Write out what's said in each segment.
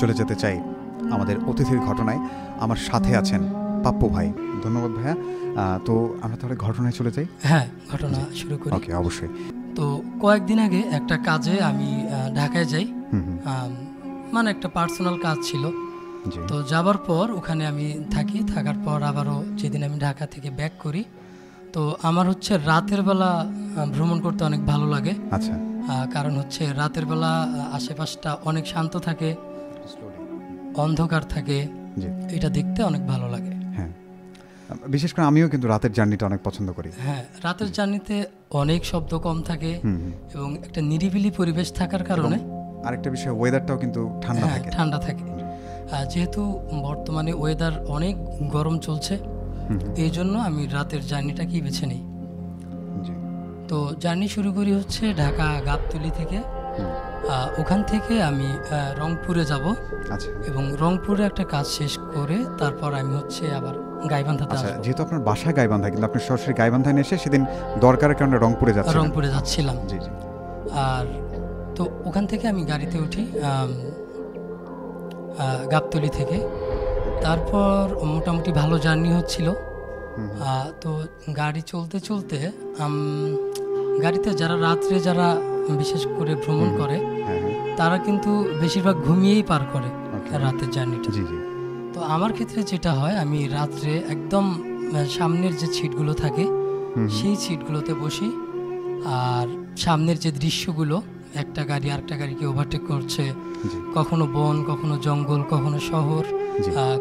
চলে যেতে চাই আমাদের অতিথির ঘটনায়। আমার সাথে আছেন পাপ্পু ভাই। ধন্যবাদ ভাইয়া। তো আমরা তাহলে ঘটনায় চলে যাই। হ্যাঁ, ঘটনা শুরু করি। ওকে, অবশ্যই। তো কয়েকদিন আগে একটা কাজে আমি ঢাকায় যাই। মানে একটা পার্সোনাল কাজ ছিল। তো যাবার পর ওখানে আমি থাকি, থাকার পর আবারও যেদিন আমি ঢাকা থেকে ব্যাক করি, তো আমার হচ্ছে রাতের বেলা ভ্রমণ করতে অনেক ভালো লাগে। আচ্ছা। কারণ হচ্ছে রাতের বেলা আশেপাশটা অনেক শান্ত থাকে, অন্ধকার থাকে, এটা দেখতে অনেক ভালো লাগে। হ্যাঁ, বিশেষ করে আমিও কিন্তু রাতের জার্নিটা অনেক পছন্দ করি। হ্যাঁ, রাতের জার্নিতে অনেক শব্দ কম থাকে এবং একটা নিরিবিলি পরিবেশ থাকার কারণে আরেকটা বিষয়, ওয়েদারটাও কিন্তু ঠান্ডা থাকে। যেহেতু বর্তমানে ওয়েদার অনেক গরম চলছে, এই জন্য আমি রাতের জার্নিটাকেই বেছে নিই। তো জার্নি শুরু করি হচ্ছে ঢাকা গাবতলী থেকে। ওখান থেকে আমি রংপুরে যাব। আচ্ছা। এবং রংপুরে একটা কাজ শেষ করে তারপর আমি হচ্ছে আবার গাইবান্ধাতে আসব। যেহেতু আপনার বাসা গাইবান্ধা, কিন্তু আপনি সরাসরি গাইবান্ধায় এসে সেদিন দরকারের কারণে রংপুরে যাচ্ছিলাম। জি জি। আর তো ওখান থেকে আমি গাড়িতে উঠি গাবতলী থেকে। তারপর মোটামুটি ভালো জার্নি হচ্ছিল। তো গাড়ি চলতে চলতে গাড়িতে যারা বিশেষ করে ভ্রমণ করে তারা কিন্তু বেশিরভাগ ঘুমিয়েই পার করে রাতের জার্নিটা। তো আমার ক্ষেত্রে যেটা হয়, আমি রাত্রে একদম সামনের যে সিটগুলো থাকে সেই সিটগুলোতে বসি, আর সামনের যে দৃশ্যগুলো, একটা গাড়ি আরেকটা গাড়িকে ওভারটেক করছে, কখনো বন, কখনো জঙ্গল, কখনো শহর,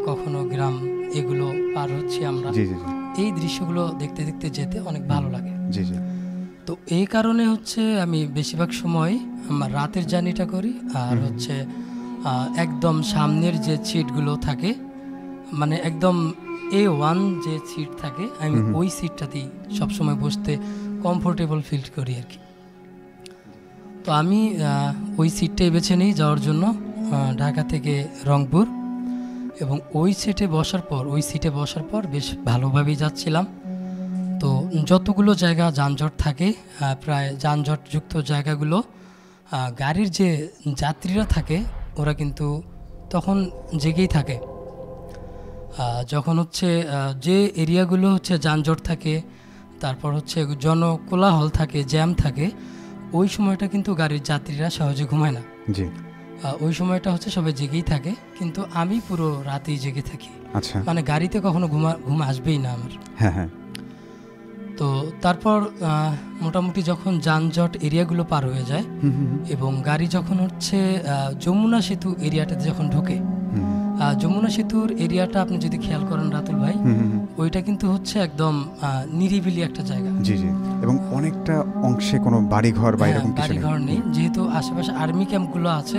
কখনো গ্রাম, এগুলো পার হচ্ছি আমরা। এই দৃশ্যগুলো দেখতে দেখতে যেতে অনেক ভালো লাগে। তো এই কারণে হচ্ছে আমি বেশিরভাগ সময় আমার রাতের জার্নিটা করি। আর হচ্ছে একদম সামনের যে সিটগুলো থাকে, মানে একদম A1 যে সিট থাকে, আমি ওই সিটটাতেই সবসময় বসতে কমফোর্টেবল ফিল করি আর কি। তো আমি ওই সিটটাই বেছে নিই যাওয়ার জন্য ঢাকা থেকে রংপুর। এবং ওই সিটে বসার পর বেশ ভালোভাবেই যাচ্ছিলাম। তো যতগুলো জায়গা যানজট থাকে, প্রায় যানজটযুক্ত জায়গাগুলো, গাড়ির যে যাত্রীরা থাকে ওরা কিন্তু তখন জেগেই থাকে। যখন হচ্ছে যে এরিয়াগুলো হচ্ছে যানজট থাকে, তারপর হচ্ছে জনকোলাহল থাকে, জ্যাম থাকে, ওই সময়টা কিন্তু গাড়ির যাত্রীরা সহজে ঘুমায় না। ওই সময়টা হচ্ছে সবাই জেগেই থাকে, কিন্তু আমি পুরো রাতেই জেগে থাকি। মানে গাড়িতে কখনো ঘুম আসবেই না আমার। হ্যাঁ। তো তারপর মোটামুটি যখন যানজট এরিয়াগুলো পার হয়ে যায় এবং গাড়ি যখন হচ্ছে যমুনা সেতু এরিয়াটাতে যখন ঢোকে, যমুনা সেতুর এরিয়াটা আপনি যদি খেয়াল করেন রাতুল ভাই, ওইটা কিন্তু হচ্ছে একদম নিরিবিলি একটা জায়গা। এবং অনেকটা অংশে কোনো বাড়িঘর বা এরকম কিছু নেই, যেহেতু আশেপাশে আর্মি ক্যাম্পগুলো আছে।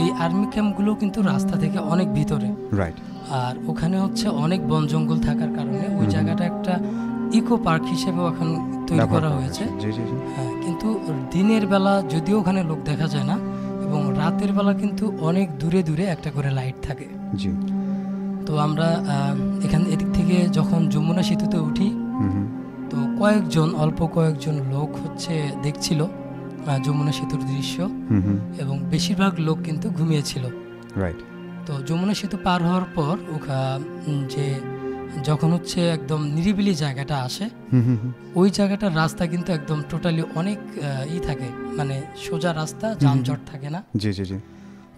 এই আর্মি ক্যাম্পগুলো কিন্তু রাস্তা থেকে অনেক ভিতরে। আর ওখানে হচ্ছে অনেক বন জঙ্গল থাকার কারণে ওই জায়গাটা একটা ইকো পার্ক হিসেবেও এখন তৈরি করা হয়েছে। হ্যাঁ, কিন্তু দিনের বেলা যদিও ওখানে লোক দেখা যায় না, এবং রাতের বেলা কিন্তু অনেক দূরে দূরে একটা করে লাইট থাকে। তো আমরা এদিক থেকে যখন যমুনা সেতুতে উঠি, তো অল্প কয়েকজন লোক হচ্ছে দেখছিল যমুনা সেতুর দৃশ্য, এবং বেশিরভাগ লোক কিন্তু ঘুমিয়েছিল। তো যমুনা সেতু পার হওয়ার পর যে যখন হচ্ছে একদম নিরিবিলি জায়গাটা আসে, ওই জায়গাটার রাস্তা কিন্তু একদম টোটালি অনেক থাকে, মানে সোজা রাস্তা, যানজট থাকে না।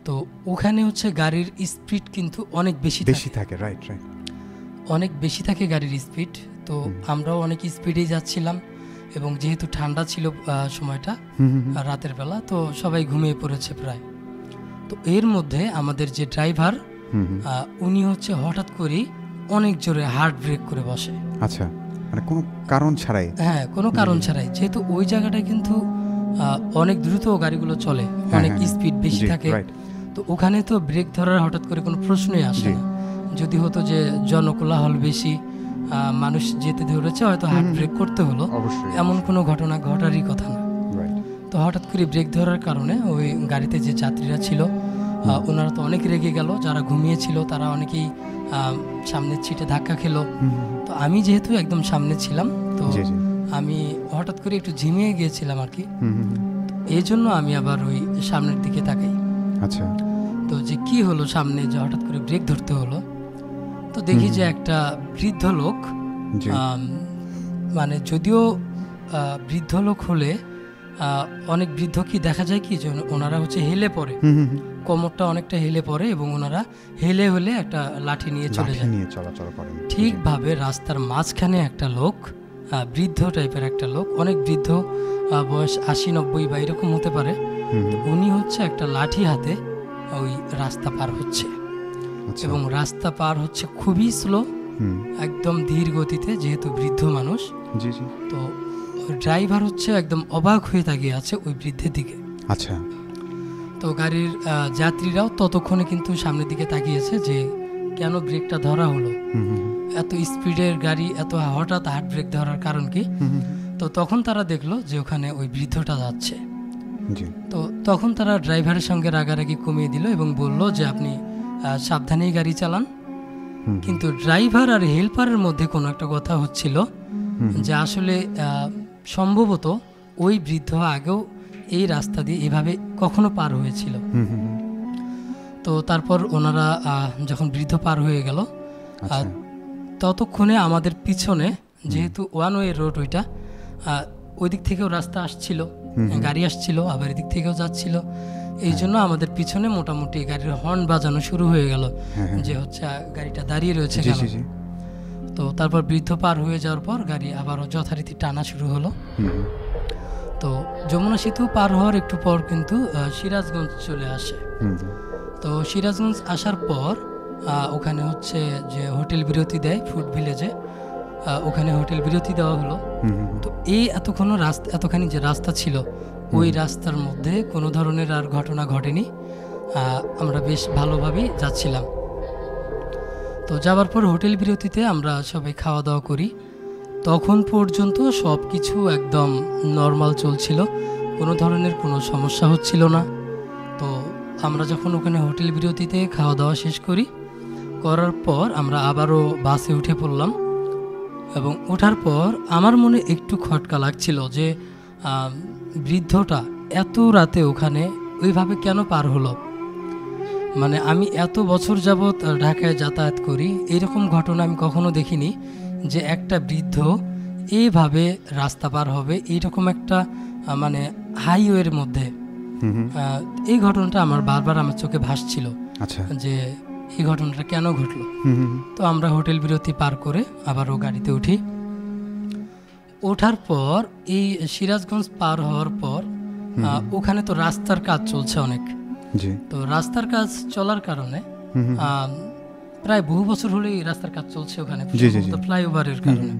তো ওখানে হচ্ছে গাড়ির স্পিড কিন্তু অনেক বেশি থাকে। অনেক বেশি থাকে গাড়ির স্পিড। তো আমরাও অনেক স্পিডেই যাচ্ছিলাম, এবং যেহেতু ঠান্ডা ছিল সময়টা রাতের বেলা, তো সবাই ঘুমিয়ে পড়েছে প্রায়। তো এর মধ্যে আমাদের যে ড্রাইভার, উনি হচ্ছে হঠাৎ করেই অনেক জোরে হার্ট ব্রেক করে বসে। আচ্ছা, মানে কোনো কারণ ছাড়াই? হ্যাঁ, কোনো কারণ ছাড়াই, যেহেতু ওই জায়গাটায় কিন্তু অনেক দ্রুত গাড়িগুলো চলে, অনেক স্পিড বেশি থাকে। তো ওখানে তো ব্রেক ধরার হঠাৎ করে কোনো প্রশ্নই আসে না। যদি হতো যে জনকোলাহল বেশি, মানুষ যেতে ধরেছে, হয়তো হার্ট ব্রেক করতে হলো, এমন কোনো ঘটনা ঘটারই কথা না। তো হঠাৎ করে ব্রেক ধরার কারণে ওই গাড়িতে যে যাত্রীরা ছিল ওনারা তো অনেক রেগে গেল। যারা ঘুমিয়েছিল তারা অনেকেই সামনের সিটে ধাক্কা খেলো। তো আমি যেহেতু একদম সামনে ছিলাম, তো আমি হঠাৎ করে একটু ঝিমিয়ে গিয়েছিলাম আর কি। এই জন্য আমি আবার ওই সামনের দিকে তাকাই। আচ্ছা। তো যে কি হলো সামনে, যে হঠাৎ করে ব্রেক ধরতে হলো, তো দেখি যে একটা বৃদ্ধ লোক, জি মানে যদিও বৃদ্ধ লোক হলে অনেক বৃদ্ধ কি দেখা যায় কি যে ওনারা হচ্ছে হেলে পড়ে, কোমরটা অনেকটা হেলে পড়ে এবং ওনারা হেলে হলে একটা লাঠি নিয়ে চলে লাঠি যায়। নিয়ে চলাচল করেন। ঠিকভাবে রাস্তার মাঝখানে একটা লোক, বৃদ্ধ টাইপের একটা লোক, অনেক বৃদ্ধ, বয়স 80-90 বা এরকম হতে পারে, তো উনি হচ্ছে একটা লাঠি হাতে ওই রাস্তা পার হচ্ছে। আচ্ছা। এবং রাস্তা পার হচ্ছে খুবই স্লো, হুম, একদম ধীর গতিতে, যেহেতু বৃদ্ধ মানুষ। জি জি। তো ড্রাইভার হচ্ছে একদম অবাক হয়ে তাকিয়ে আছে ওই বৃদ্ধের দিকে। আচ্ছা। তো গাড়ির যাত্রীরাও ততক্ষণে কিন্তু সামনের দিকে তাকিয়েছে যে কেন ব্রেকটা ধরা হলো, এত স্পিডের গাড়ি, এত হঠাৎ হার্ড ব্রেক ধরার কারণ কি। তো তখন তারা দেখলো যে ওখানে ওই বৃদ্ধটা যাচ্ছে। জি। তো তখন তারা ড্রাইভারের সঙ্গে রাগারাগি কমিয়ে দিল এবং বলল যে আপনি সাবধানেই গাড়ি চালান। কিন্তু ড্রাইভার আর হেল্পারের মধ্যে কোনো একটা কথা হচ্ছিল যে আসলে সম্ভবত ওই বৃদ্ধ আগেও এই রাস্তা দিয়ে এভাবে কখনো পার হয়েছিল। তো তারপর ওনারা যখন বৃদ্ধ পার হয়ে গেল, ততক্ষণে আমাদের পিছনে, যেহেতু ওয়ান ওয়ে রোড ওইটা, ওই দিক থেকেও রাস্তা আসছিল, গাড়ি আসছিল, আবার এদিক থেকেও যাচ্ছিল, এই জন্য আমাদের পিছনে মোটামুটি গাড়ির হর্ন বাজানো শুরু হয়ে গেল যে হচ্ছে গাড়িটা দাঁড়িয়ে রয়েছে কেন। তো তারপর বৃদ্ধ পার হয়ে যাওয়ার পর গাড়ি আবারও যথারীতি টানা শুরু হলো। তো যমুনা সেতু পার হওয়ার একটু পর কিন্তু সিরাজগঞ্জ চলে আসে। তো সিরাজগঞ্জ আসার পর ওখানে হচ্ছে যে হোটেল বিরতি দেয় ফুড ভিলেজে, ওখানে হোটেল বিরতি দেওয়া হলো। তো এই এতখানি যে রাস্তা ছিল, ওই রাস্তার মধ্যে কোনো ধরনের আর ঘটনা ঘটেনি, আমরা বেশ ভালোভাবেই যাচ্ছিলাম। তো যাওয়ার পর হোটেল বিরতিতে আমরা সবাই খাওয়া দাওয়া করি। তখন পর্যন্ত সব কিছু একদম নর্মাল চলছিল, কোনো ধরনের কোনো সমস্যা হচ্ছিল না। তো আমরা যখন ওখানে হোটেল বিরতিতে খাওয়া দাওয়া শেষ করার পর আমরা আবারও বাসে উঠে পড়লাম। এবং ওঠার পর আমার মনে একটু খটকা লাগছিল যে বৃদ্ধটা এত রাতে ওখানে ওইভাবে কেন পার হলো। মানে আমি এত বছর যাবৎ ঢাকায় যাতায়াত করি, এরকম ঘটনা আমি কখনো দেখিনি যে একটা বৃদ্ধ এইভাবে রাস্তা পার হবে এইরকম একটা মানে হাইওয়ের মধ্যে। এই ঘটনাটা আমার বারবার আমার চোখে ভাসছিল যে এই ঘটনাটা কেন ঘটলো। তো আমরা হোটেল বিরতি পার করে আবারও গাড়িতে উঠি। ওঠার পর এই সিরাজগঞ্জ পার হওয়ার পর ওখানে তো রাস্তার কাজ চলছে অনেক। তো রাস্তার কাজ চলার কারণে প্রায় বহু বছর হলেই রাস্তার কাজ চলছে ওখানে, ফ্লাইওভারের কারণে।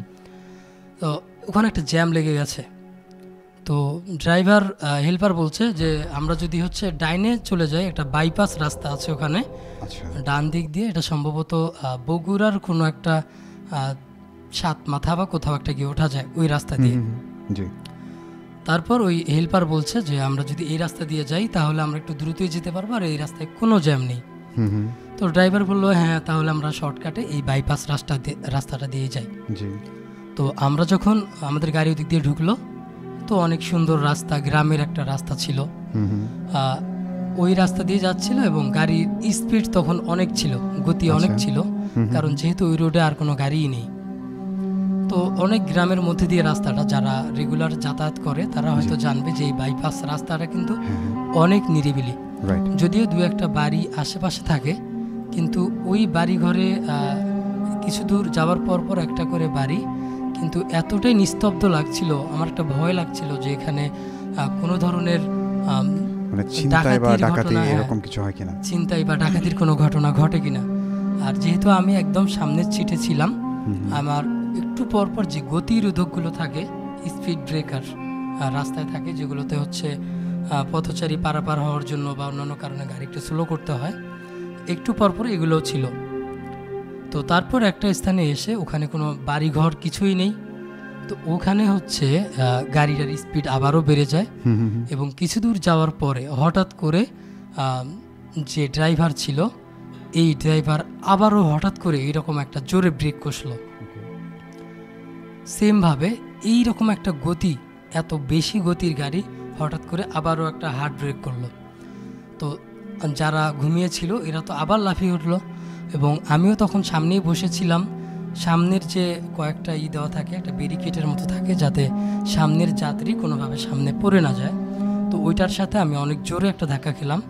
তো ওখানে একটা জ্যাম লেগে গেছে। তো ড্রাইভার হেল্পার বলছে যে আমরা যদি হচ্ছে ডাইনে চলে যাই, একটা বাইপাস রাস্তা আছে ওখানে ডান দিক দিয়ে, এটা সম্ভবত বগুড়ার কোনো একটা সাত মাথা বা কোথাও একটা গিয়ে ওঠা যায় ওই রাস্তা দিয়ে। তারপর ওই হেল্পার বলছে যে আমরা যদি এই রাস্তা দিয়ে যাই তাহলে আমরা একটু দ্রুতই যেতে পারবো আর এই রাস্তায় কোনো জ্যাম নেই। তো ড্রাইভার বললো হ্যাঁ তাহলে আমরা শর্টকাটে এই বাইপাস রাস্তাটা দিয়ে যাই। তো আমরা যখন আমাদের গাড়ি ওদিক দিয়ে ঢুকলো, তো অনেক সুন্দর রাস্তা, গ্রামের একটা রাস্তা ছিল, ওই রাস্তা দিয়ে যাচ্ছিল এবং গাড়ির স্পিড তখন অনেক ছিল, গতি অনেক ছিল, কারণ যেহেতু ওই রোডে আর কোনো গাড়িই নেই। তো অনেক গ্রামের মধ্যে দিয়ে রাস্তাটা, যারা রেগুলার যাতায়াত করে তারা হয়তো জানবে যে এই বাইপাস রাস্তাটা কিন্তু অনেক নিরিবিলি, যদিও দু একটা বাড়ি আশেপাশে থাকে, কিন্তু ওই বাড়ি ঘরে কিছু দূর যাওয়ার পর পর একটা করে বাড়ি, কিন্তু এতটাই নিস্তব্ধ লাগছিল, আমার একটা ভয় লাগছিল যে এখানে কোনো ধরনের চিন্তাই বা ডাকাতির কোনো ঘটনা ঘটে কিনা। আর যেহেতু আমি একদম সামনের সিটে ছিলাম, আমার একটু পর পর যে গতিরোধকগুলো থাকে, স্পিড ব্রেকার রাস্তায় থাকে, যেগুলোতে হচ্ছে পথচারী পারাপার হওয়ার জন্য বা অন্যান্য কারণে গাড়ি একটু স্লো করতে হয়, একটু পরপর এগুলোও ছিল। তো তারপর একটা স্থানে এসে ওখানে কোনো বাড়িঘর কিছুই নেই। তো ওখানে হচ্ছে গাড়িটার স্পিড আবারও বেড়ে যায় এবং কিছু দূর যাওয়ার পরে হঠাৎ করে যে ড্রাইভার ছিল এই ড্রাইভার আবারও হঠাৎ করে এইরকম একটা জোরে ব্রেক কষল। সেমভাবে এইরকম একটা গতি, এত বেশি গতির গাড়ি হঠাৎ করে আবারও একটা হার্ড ব্রেক করলো। তো যারা ঘুমিয়েছিল এরা তো আবার লাফিয়ে উঠলো, এবং আমিও তখন সামনেই বসেছিলাম। সামনের যে কয়েকটা দেওয়া থাকে, একটা ব্যারিকেডের মতো থাকে, যাতে সামনের যাত্রী কোনোভাবে সামনে পড়ে না যায়। তো ওইটার সাথে আমি অনেক জোরে একটা ধাক্কা খেলাম।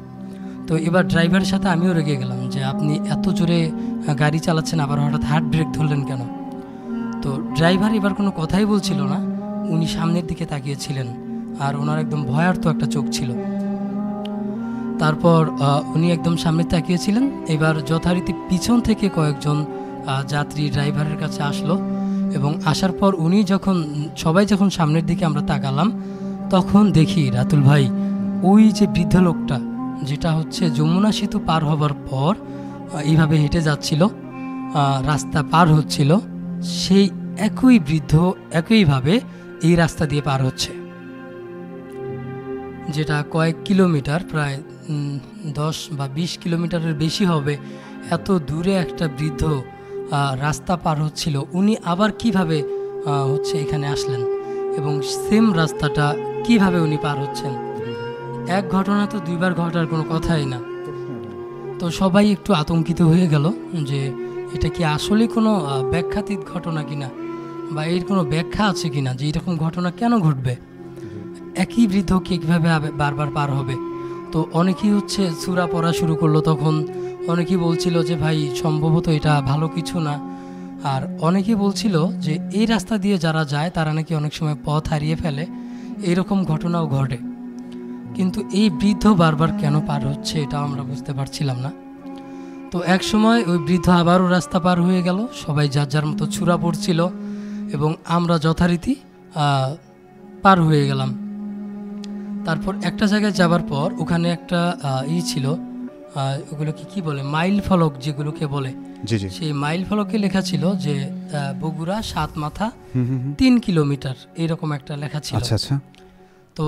তো এবার ড্রাইভারের সাথে আমিও রেগে গেলাম যে আপনি এত জোরে গাড়ি চালাচ্ছেন, আবার হঠাৎ হার্ট ব্রেক ধরলেন কেন? তো ড্রাইভার এবার কোনো কথাই বলছিল না, উনি সামনের দিকে তাকিয়েছিলেন, আর ওনার একদম ভয়ার্থ একটা চোখ ছিল। তারপর উনি একদম সামনে তাকিয়েছিলেন। এবার যথারীতি পিছন থেকে কয়েকজন যাত্রী ড্রাইভারের কাছে আসলো, এবং আসার পর উনি সবাই যখন সামনের দিকে আমরা তাকালাম, তখন দেখি রাতুল ভাই, ওই যে বৃদ্ধ লোকটা, যেটা হচ্ছে যমুনা সেতু পার হবার পর এইভাবে হেঁটে যাচ্ছিল, রাস্তা পার হচ্ছিল, সেই একই বৃদ্ধ একইভাবে এই রাস্তা দিয়ে পার হচ্ছে, যেটা কয়েক কিলোমিটার, প্রায় 10 বা 20 কিলোমিটারের বেশি হবে। এত দূরে একটা বৃদ্ধ রাস্তা পার হচ্ছিল, উনি আবার কিভাবে হচ্ছে এখানে আসলেন, এবং সেম রাস্তাটা কিভাবে উনি পার হচ্ছেন? এক ঘটনা তো দুইবার ঘটার কোনো কথাই না। তো সবাই একটু আতঙ্কিত হয়ে গেল যে এটা কি আসলে কোনো ব্যাখ্যাতীত ঘটনা কিনা, বা এর কোনো ব্যাখ্যা আছে কিনা, যে এরকম ঘটনা কেন ঘটবে, একই বৃদ্ধকে কীভাবে বারবার পার হবে। তো অনেকেই হচ্ছে সূরা পড়া শুরু করলো। তখন অনেকেই বলছিল যে ভাই সম্ভবত এটা ভালো কিছু না, আর অনেকেই বলছিল যে এই রাস্তা দিয়ে যারা যায় তারা নাকি অনেক সময় পথ হারিয়ে ফেলে, এরকম ঘটনাও ঘটে। কিন্তু এই বৃদ্ধ বারবার কেন পার হচ্ছে এটা আমরা বুঝতে পারছিলাম না। তো এক সময় ওই বৃদ্ধ আবারও রাস্তা পার হয়ে গেল, সবাই যার যার মতো ছুরা পড়ছিল, এবং আমরা যথারীতি পার হয়ে গেলাম। তারপর একটা জায়গায় যাবার পর ওখানে একটা ছিল, ওগুলোকে কি বলে, মাইল ফলক যেগুলোকে বলে, সেই মাইল ফলকে লেখা ছিল যে বগুড়া 7 মাথা 3 কিলোমিটার, এরকম একটা লেখা ছিল। তো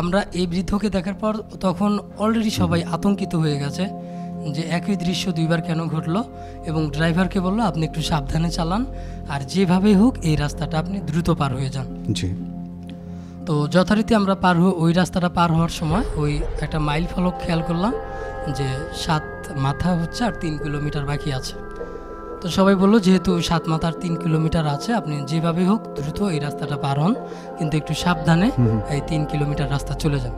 আমরা এই বৃদ্ধকে দেখার পর তখন অলরেডি সবাই আতঙ্কিত হয়ে গেছে যে একই দৃশ্য দুইবার কেন ঘটলো, এবং ড্রাইভারকে বললো আপনি একটু সাবধানে চালান, আর যেভাবেই হোক এই রাস্তাটা আপনি দ্রুত পার হয়ে যান। তো যথারীতি আমরা ওই রাস্তাটা পার হওয়ার সময় ওই একটা মাইল ফলক খেয়াল করলাম যে 7 মাথা হচ্ছে আর 3 কিলোমিটার বাকি আছে। তো সবাই বললো যেহেতু 7 মাথা আর 3 কিলোমিটার আছে, আপনি যেভাবে হোক দ্রুত এই রাস্তাটা পার হন, কিন্তু একটু সাবধানে এই 3 কিলোমিটার রাস্তা চলে যান।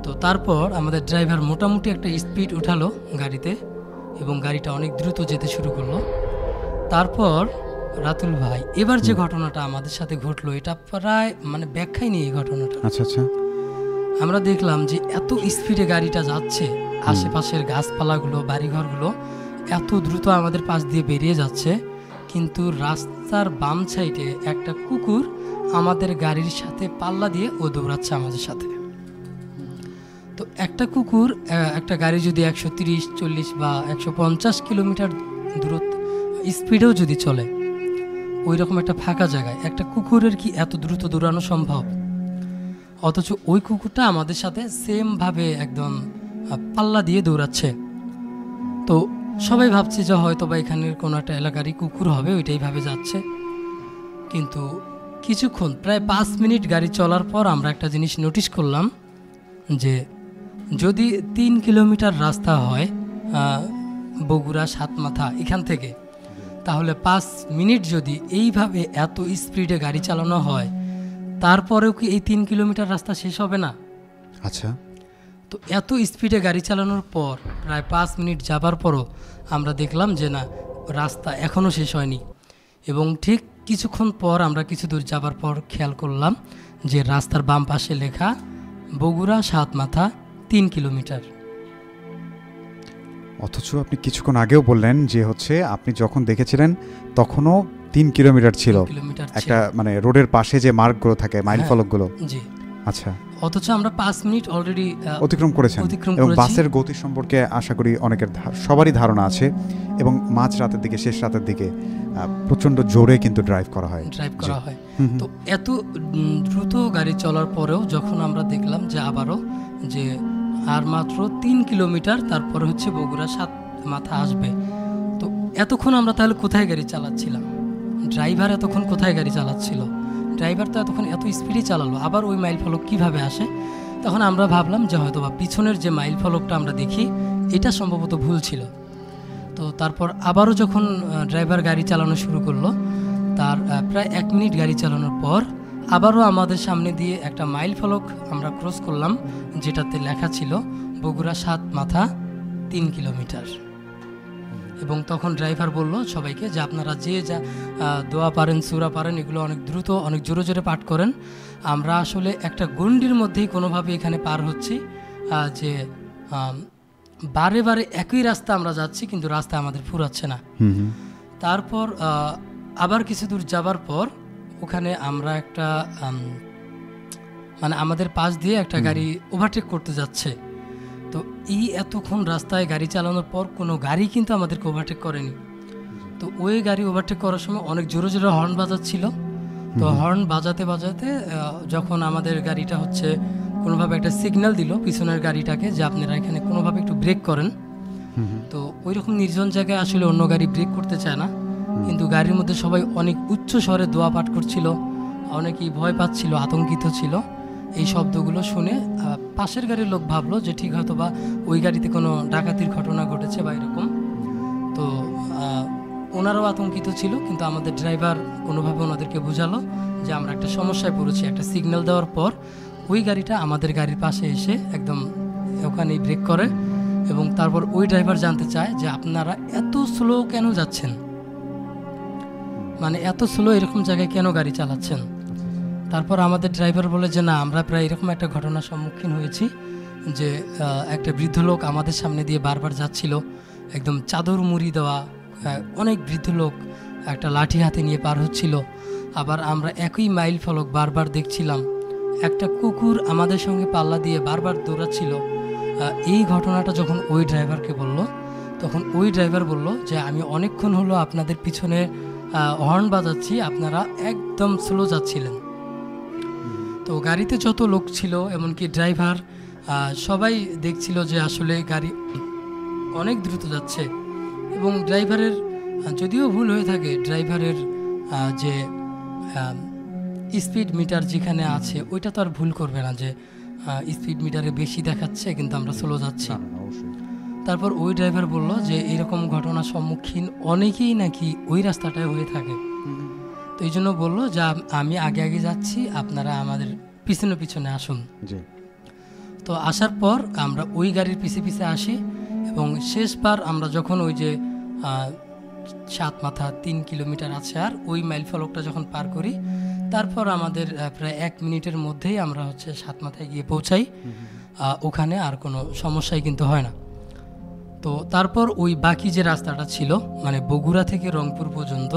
তো তারপর আমাদের ড্রাইভার মোটামুটি একটা স্পিড উঠালো গাড়িতে, এবং গাড়িটা অনেক দ্রুত যেতে শুরু করলো। তারপর রাতুল ভাই, এবার যে ঘটনাটা আমাদের সাথে ঘটলো, এটা প্রায় মানে ব্যাখ্যাই নেই এই ঘটনাটা। আমরা দেখলাম যে এত স্পিডে গাড়িটা যাচ্ছে, আশেপাশের গাছপালাগুলো, বাড়িঘরগুলো এত দ্রুত আমাদের পাশ দিয়ে বেরিয়ে যাচ্ছে, কিন্তু রাস্তার বাম সাইডে একটা কুকুর আমাদের গাড়ির সাথে পাল্লা দিয়ে ও দৌড়াচ্ছে আমাদের সাথে। তো একটা কুকুর, একটা গাড়ি যদি 130, 40 বা 150 কিলোমিটার দূরত্ব স্পিডেও যদি চলে, ওই রকম একটা ফাঁকা জায়গায় একটা কুকুরের কি এত দ্রুত দৌড়ানো সম্ভব? অথচ ওই কুকুরটা আমাদের সাথে সেমভাবে একদম পাল্লা দিয়ে দৌড়াচ্ছে। তো সবাই ভাবছে যে হয়তো বা এখানের কোনো একটা এলাকারই কুকুর হবে, ওইটাই ভাবে যাচ্ছে। কিন্তু কিছুক্ষণ, প্রায় 5 মিনিট গাড়ি চলার পর আমরা একটা জিনিস নোটিশ করলাম যে যদি 3 কিলোমিটার রাস্তা হয় বগুড়া 7 মাথা এখান থেকে, তাহলে 5 মিনিট যদি এইভাবে এত স্পিডে গাড়ি চালানো হয়, তারপরেও কি এই 3 কিলোমিটার রাস্তা শেষ হবে না? আচ্ছা। তো এত স্পিডে গাড়ি চালানোর পর প্রায় 5 মিনিট যাবার পরও আমরা দেখলাম যে না, রাস্তা এখনও শেষ হয়নি। এবং ঠিক কিছুক্ষণ পর, আমরা কিছু দূর যাবার পর খেয়াল করলাম যে রাস্তার বাম পাশে লেখা বগুড়া 7 মাথা 3 কিলোমিটার। অথচ আপনি কিছুক্ষণ আগেও বললেন যে হচ্ছে আপনি যখন দেখেছিলেন তখনও 3 কিলোমিটার ছিল, একটা মানে রোডের পাশে যে মার্কগুলো থাকে, মাইল ফলকগুলো। জি, আচ্ছা। অথচ আমরা 5 মিনিট অলরেডি অতিক্রম করেছেন, এবং বাসের গতি সম্পর্কে আশা করি অনেকের সবারই ধারণা আছে, এবং মাঝ রাতের দিকে, শেষ রাতের দিকে প্রচন্ড জোরে কিন্তু ড্রাইভ করা হয়। তো এত দ্রুত গাড়ি চলার পরেও যখন আমরা দেখলাম যে আবারও যে আর মাত্র 3 কিলোমিটার, তারপরে হচ্ছে বগুড়া 7 মাথা আসবে, তো এতক্ষণ আমরা তাহলে কোথায় গাড়ি চালাচ্ছিলাম? ড্রাইভার এতক্ষণ কোথায় গাড়ি চালাচ্ছিল? ড্রাইভার তো এতক্ষণ এত স্পিডে চালালো, আবার ওই মাইল ফলক কীভাবে আসে? তখন আমরা ভাবলাম যে হয়তো বা পিছনের যে মাইল ফলকটা আমরা দেখি এটা সম্ভবত ভুল ছিল। তো তারপর আবারও যখন ড্রাইভার গাড়ি চালানো শুরু করলো, তার প্রায় 1 মিনিট গাড়ি চালানোর পর আবারও আমাদের সামনে দিয়ে একটা মাইল ফলক আমরা ক্রস করলাম, যেটাতে লেখা ছিল বগুড়া 7 মাথা 3 কিলোমিটার। এবং তখন ড্রাইভার বলল সবাইকে যে আপনারা যে যা দোয়া পারেন, সূরা পারেন, এগুলো অনেক দ্রুত অনেক জোরে জোরে পাঠ করেন। আমরা আসলে একটা গণ্ডির মধ্যেই কোনোভাবে এখানে পার হচ্ছি, যে বারে বারে একই রাস্তা আমরা যাচ্ছি, কিন্তু রাস্তা আমাদের ফুরাচ্ছে না। তারপর আবার কিছু দূর যাবার পর ওখানে আমরা একটা মানে আমাদের পাশ দিয়ে একটা গাড়ি ওভারটেক করতে যাচ্ছে। তো এই এতক্ষণ রাস্তায় গাড়ি চালানোর পর কোনো গাড়ি কিন্তু আমাদেরকে ওভারটেক করেনি। তো ওই গাড়ি ওভারটেক করার সময় অনেক জোরে জোরে হর্ন বাজাচ্ছিল। তো হর্ন বাজাতে বাজাতে যখন আমাদের গাড়িটা হচ্ছে কোনোভাবে একটা সিগন্যাল দিল পিছনের গাড়িটাকে যে আপনারা এখানে কোনোভাবে একটু ব্রেক করেন, তো ওই রকম নির্জন জায়গায় আসলে অন্য গাড়ি ব্রেক করতে চায় না, কিন্তু গাড়ির মধ্যে সবাই অনেক উচ্চ স্বরে দোয়া পাঠ করছিল, অনেকেই ভয় পাচ্ছিল, আতঙ্কিত ছিল। এই শব্দগুলো শুনে পাশের গাড়ির লোক ভাবলো যে ঠিক হয়তো বা ওই গাড়িতে কোনো ডাকাতির ঘটনা ঘটেছে বা এরকম। তো ওনারাও আতঙ্কিত ছিল, কিন্তু আমাদের ড্রাইভার কোনোভাবে ওনাদেরকে বোঝালো যে আমরা একটা সমস্যায় পড়েছি। একটা সিগন্যাল দেওয়ার পর ওই গাড়িটা আমাদের গাড়ির পাশে এসে একদম ওখানেই ব্রেক করে, এবং তারপর ওই ড্রাইভার জানতে চায় যে আপনারা এত স্লো কেন যাচ্ছেন, মানে এত স্লো এরকম জায়গায় কেন গাড়ি চালাচ্ছেন। তারপর আমাদের ড্রাইভার বলে যে না, আমরা প্রায় এরকম একটা ঘটনার সম্মুখীন হয়েছি যে একটা বৃদ্ধ লোক আমাদের সামনে দিয়ে বারবার যাচ্ছিল, একদম চাদর মুড়ি দেওয়া অনেক বৃদ্ধ লোক একটা লাঠি হাতে নিয়ে পার হচ্ছিল। আবার আমরা একই মাইল ফলক বারবার দেখছিলাম, একটা কুকুর আমাদের সঙ্গে পাল্লা দিয়ে বারবার দৌড়াচ্ছিল। এই ঘটনাটা যখন ওই ড্রাইভারকে বলল, তখন ওই ড্রাইভার বলল যে আমি অনেকক্ষণ হলো আপনাদের পিছনে হর্ন বাজাচ্ছি, আপনারা একদম স্লো যাচ্ছিলেন। তো গাড়িতে যত লোক ছিল এমনকি ড্রাইভার সবাই দেখছিল যে আসলে গাড়ি অনেক দ্রুত যাচ্ছে, এবং ড্রাইভারের যদিও ভুল হয়ে থাকে, ড্রাইভারের যে স্পিড মিটার যেখানে আছে ওইটা তো আর ভুল করবে না যে স্পিড মিটারে বেশি দেখাচ্ছে কিন্তু আমরা স্লো যাচ্ছি। তারপর ওই ড্রাইভার বলল যে এরকম ঘটনার সম্মুখীন অনেকেই নাকি ওই রাস্তাটায় হয়ে থাকে। তো এই জন্য বললো যে আমি আগে আগে যাচ্ছি, আপনারা আমাদের পিছনে পিছনে আসুন। তো আসার পর আমরা ওই গাড়ির পিছে পিছে আসি, এবং শেষবার আমরা যখন ওই যে 7 মাথা 3 কিলোমিটার আছে আর ওই মাইল ফলকটা যখন পার করি, তারপর আমাদের প্রায় 1 মিনিটের মধ্যেই আমরা হচ্ছে 7 মাথায় গিয়ে পৌঁছাই। ওখানে আর কোনো সমস্যাই কিন্তু হয় না। তো তারপর ওই বাকি যে রাস্তাটা ছিল, মানে বগুড়া থেকে রংপুর পর্যন্ত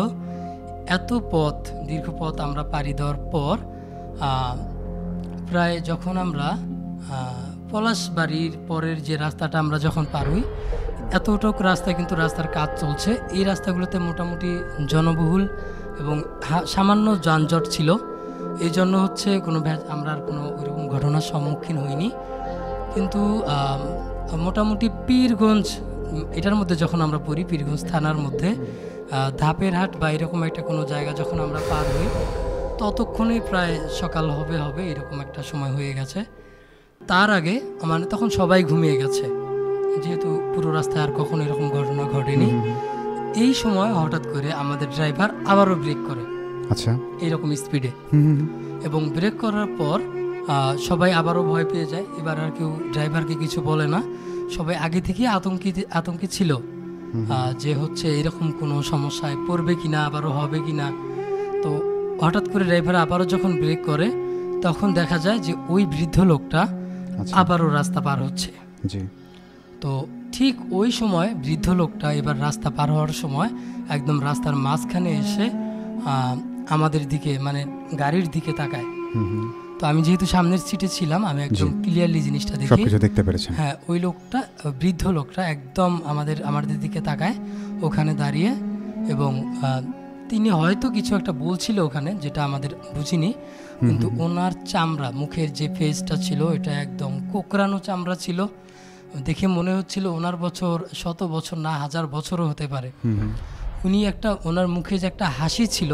এত পথ, দীর্ঘ পথ আমরা পাড়ি দেওয়ার পর প্রায় যখন আমরা পলাশবাড়ির পরের যে রাস্তাটা আমরা যখন পার হই, এতটুকু রাস্তায় কিন্তু রাস্তার কাজ চলছে। এই রাস্তাগুলোতে মোটামুটি জনবহুল এবং সামান্য যানজট ছিল, এই জন্য হচ্ছে আমরা আর কোনো ওইরকম ঘটনার সম্মুখীন হইনি। কিন্তু মোটামুটি পীরগঞ্জ এটার মধ্যে যখন আমরা পড়ি, পীরগঞ্জ থানার মধ্যে ধাপের হাট বা এরকম একটা কোনো জায়গা যখন আমরা পার হই, ততক্ষণে প্রায় সকাল হবে এরকম একটা সময় হয়ে গেছে। তার আগে মানে তখন সবাই ঘুমিয়ে গেছে, যেহেতু পুরো রাস্তায় আর কখনো এরকম ঘটনা ঘটেনি। এই সময় হঠাৎ করে আমাদের ড্রাইভার আবারও ব্রেক করে, আচ্ছা, এইরকম স্পিডে। এবং ব্রেক করার পর সবাই আবারও ভয় পেয়ে যায়। এবার আর কেউ ড্রাইভারকে কিছু বলে না, সবাই আগে থেকে আতঙ্কিত ছিল যে হচ্ছে এরকম কোনো সমস্যায় পড়বে কিনা, আবারও হবে কিনা। তো হঠাৎ করে ড্রাইভার আবারও যখন ব্রেক করে, তখন দেখা যায় যে ওই বৃদ্ধ লোকটা আবারও রাস্তা পার হচ্ছে। তো ঠিক ওই সময় বৃদ্ধ লোকটা এবার রাস্তা পার হওয়ার সময় একদম রাস্তার মাঝখানে এসে আমাদের দিকে, মানে গাড়ির দিকে তাকায়। তো আমি যেহেতু সামনের সিটে ছিলাম, আমি একদম ক্লিয়ারলি জিনিসটা দেখতে পেরেছি। হ্যাঁ, ওই লোকটা, বৃদ্ধ লোকটা একদম আমাদের দিকে তাকায় ওখানে দাঁড়িয়ে, এবং তিনি হয়তো কিছু একটা বলছিল ওখানে, যেটা আমাদের বুঝিনি। কিন্তু ওনার চামড়া, মুখের যে ফেসটা ছিল, এটা একদম কোকড়ানো চামড়া ছিল। দেখে মনে হচ্ছিল ওনার বছর 100 বছর না 1000 বছরও হতে পারে। ওনার মুখে যে একটা হাসি ছিল,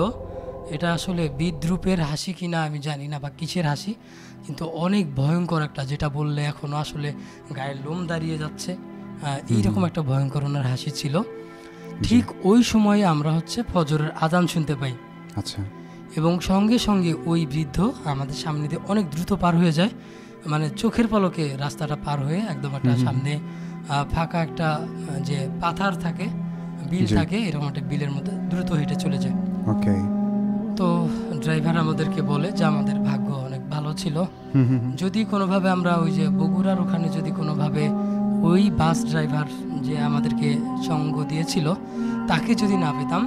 এটা আসলে বিদ্রুপের হাসি কিনা আমি জানি না, বা কিসের হাসি, কিন্তু অনেক ভয়ঙ্কর একটা, যেটা বললে এখনো আসলে গায়ের লোম দাঁড়িয়ে যাচ্ছে। এইরকম একটা ভয়ঙ্কর ওনার হাসি ছিল। ঠিক ওই সময়ে আমরা হচ্ছে ফজরের আজান শুনতে পাই। আচ্ছা। এবং সঙ্গে সঙ্গে ওই বৃদ্ধ আমাদের সামনে দিয়ে অনেক দ্রুত পার হয়ে যায়, মানে চোখের পলকে রাস্তাটা পার হয়ে একদম একটা সামনে ফাঁকা একটা যে পাথার থাকে, বিল থাকে, এরকম একটা বিলের মধ্যে দ্রুত হেঁটে চলে যায়। ওকে। তো ড্রাইভার আমাদেরকে বলে যে আমাদের ভাগ্য অনেক ভালো ছিল, যদি কোনোভাবে আমরা ওই যে বগুড়ার ওখানে যদি কোনোভাবে ওই বাস ড্রাইভার যে আমাদেরকে সঙ্গ দিয়েছিল তাকে যদি না পেতাম,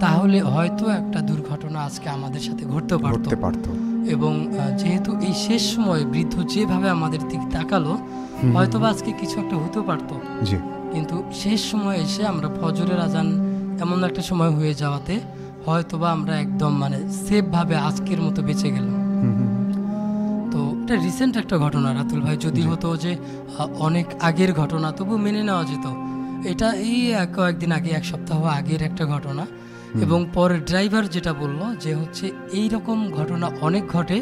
তাহলে হয়তো একটা দুর্ঘটনা আজকে আমাদের সাথে ঘটতে পারতো। এবং যেহেতু এই শেষ সময় বৃদ্ধ যেভাবে আমাদের দিকে তাকালো, হয়তোবা আজকে কিছু একটা হতে পারতো। কিন্তু শেষ সময় এসে আমরা ফজরের আজান এমন একটা সময় হয়ে যাওয়াতে হয়তোবা আমরা একদম মানে সেফ ভাবে আজকের মতো বেঁচে গেলাম। তো এটা রিসেন্ট একটা ঘটনা রাতুল ভাই, যদি হতো যে অনেক আগের ঘটনা তবু মেনে নেওয়া যেত। এটা এই কয়েকদিন আগে, এক সপ্তাহ আগের একটা ঘটনা। এবং পরে ড্রাইভার যেটা বলল যে হচ্ছে এই রকম ঘটনা অনেক ঘটে,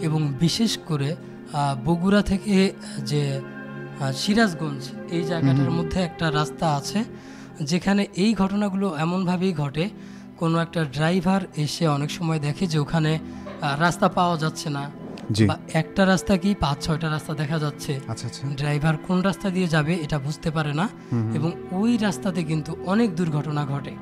এবং বিশেষ করে বগুড়া থেকে যে সিরাজগঞ্জ এই জায়গাটার মধ্যে একটা রাস্তা আছে যেখানে এই ঘটনাগুলো এমনভাবেই ঘটে, কোনো একটা ড্রাইভার এসে অনেক সময় দেখে যে ওখানে রাস্তা পাওয়া যাচ্ছে না, বা একটা রাস্তা কি 5-6টা রাস্তা দেখা যাচ্ছে, ড্রাইভার কোন রাস্তা দিয়ে যাবে এটা বুঝতে পারে না, এবং ওই রাস্তাতে কিন্তু অনেক দুর্ঘটনা ঘটে।